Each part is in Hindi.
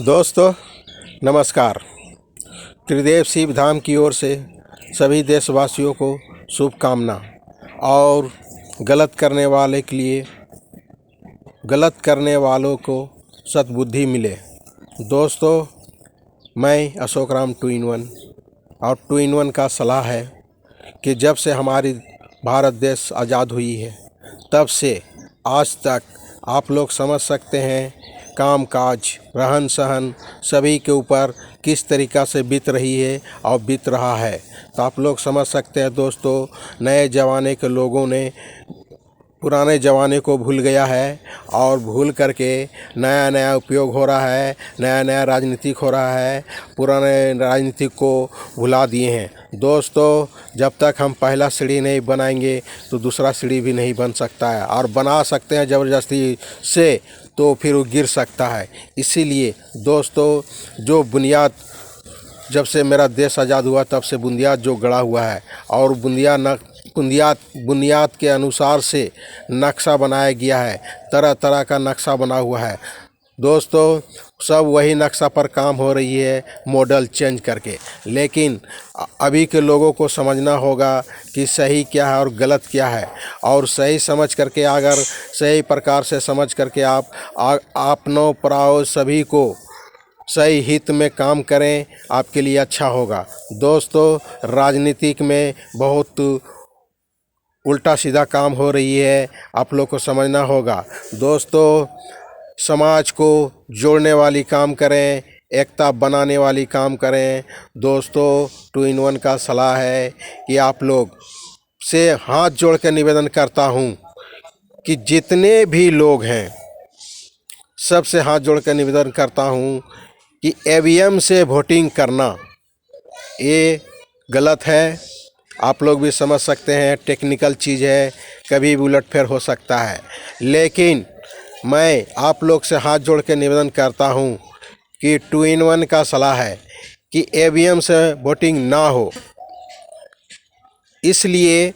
दोस्तों नमस्कार। त्रिदेव शिव धाम की ओर से सभी देशवासियों को शुभकामना और गलत करने वालों को सद्बुद्धि मिले। दोस्तों मैं अशोक राम 2-in-1 और 2-in-1 का सलाह है कि जब से हमारी भारत देश आज़ाद हुई है तब से आज तक आप लोग समझ सकते हैं काम काज रहन सहन सभी के ऊपर किस तरीक़ा से बीत रही है और बीत रहा है। तो आप लोग समझ सकते हैं दोस्तों, नए ज़माने के लोगों ने पुराने ज़माने को भूल गया है और भूल करके नया नया उपयोग हो रहा है, नया नया राजनीतिक हो रहा है, पुराने राजनीतिक को भुला दिए हैं। दोस्तों जब तक हम पहला सीढ़ी नहीं बनाएंगे तो दूसरा सीढ़ी भी नहीं बन सकता है, और बना सकते हैं ज़बरदस्ती से तो फिर वो गिर सकता है। इसीलिए दोस्तों जो बुनियाद जब से मेरा देश आज़ाद हुआ तब से बुनियाद जो गड़ा हुआ है और बुनियाद के अनुसार से नक्शा बनाया गया है, तरह तरह का नक्शा बना हुआ है। दोस्तों सब वही नक्शा पर काम हो रही है, मॉडल चेंज करके। लेकिन अभी के लोगों को समझना होगा कि सही क्या है और गलत क्या है, और सही समझ करके अगर सही प्रकार से समझ करके आप अपनों पराओं सभी को सही हित में काम करें, आपके लिए अच्छा होगा। दोस्तों राजनीतिक में बहुत उल्टा सीधा काम हो रही है, आप लोग को समझना होगा। दोस्तों समाज को जोड़ने वाली काम करें, एकता बनाने वाली काम करें। दोस्तों 2-in-1 का सलाह है कि आप लोग से हाथ जोड़ कर निवेदन करता हूं कि जितने भी लोग हैं सबसे हाथ जोड़ कर निवेदन करता हूं कि ईवीएम से वोटिंग करना ये गलत है। आप लोग भी समझ सकते हैं टेक्निकल चीज़ है, कभी भी उलटफेर हो सकता है। लेकिन मैं आप लोग से हाथ जोड़ के निवेदन करता हूं कि 2-in-1 का सलाह है कि ईवीएम से वोटिंग ना हो, इसलिए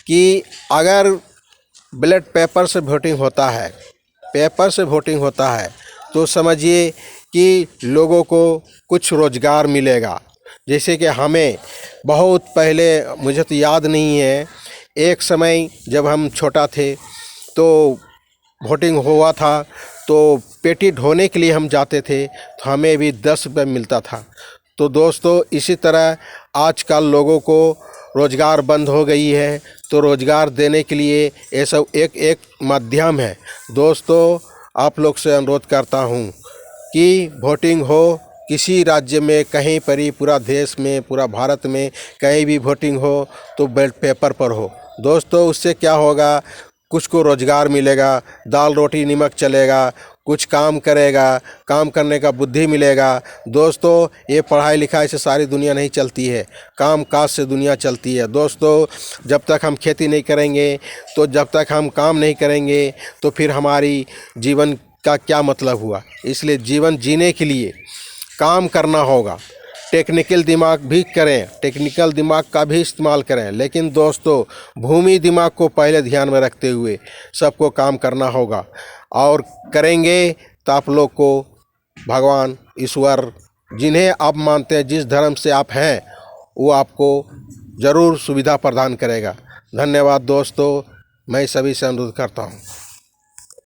कि अगर बैलेट पेपर से वोटिंग होता है तो समझिए कि लोगों को कुछ रोज़गार मिलेगा। जैसे कि हमें बहुत पहले, मुझे तो याद नहीं है, एक समय जब हम छोटा थे तो वोटिंग हुआ था तो पेटी ढोने के लिए हम जाते थे तो हमें भी 10 रुपये मिलता था। तो दोस्तों इसी तरह आजकल लोगों को रोज़गार बंद हो गई है, तो रोज़गार देने के लिए ये सब एक माध्यम है। दोस्तों आप लोग से अनुरोध करता हूँ कि वोटिंग हो, किसी राज्य में कहीं पर ही, पूरा देश में, पूरा भारत में कहीं भी वोटिंग हो तो बैलेट पेपर पर हो। दोस्तों उससे क्या होगा, कुछ को रोज़गार मिलेगा, दाल रोटी नमक चलेगा, कुछ काम करेगा, काम करने का बुद्धि मिलेगा। दोस्तों ये पढ़ाई लिखाई से सारी दुनिया नहीं चलती है, काम काज से दुनिया चलती है। दोस्तों जब तक हम खेती नहीं करेंगे, तो जब तक हम काम नहीं करेंगे तो फिर हमारी जीवन का क्या मतलब हुआ। इसलिए जीवन जीने के लिए काम करना होगा। टेक्निकल दिमाग भी करें, टेक्निकल दिमाग का भी इस्तेमाल करें, लेकिन दोस्तों भूमि दिमाग को पहले ध्यान में रखते हुए सबको काम करना होगा। और करेंगे तो आप लोग को भगवान ईश्वर जिन्हें आप मानते हैं, जिस धर्म से आप हैं, वो आपको ज़रूर सुविधा प्रदान करेगा। धन्यवाद दोस्तों, मैं सभी से अनुरोध करता हूँ।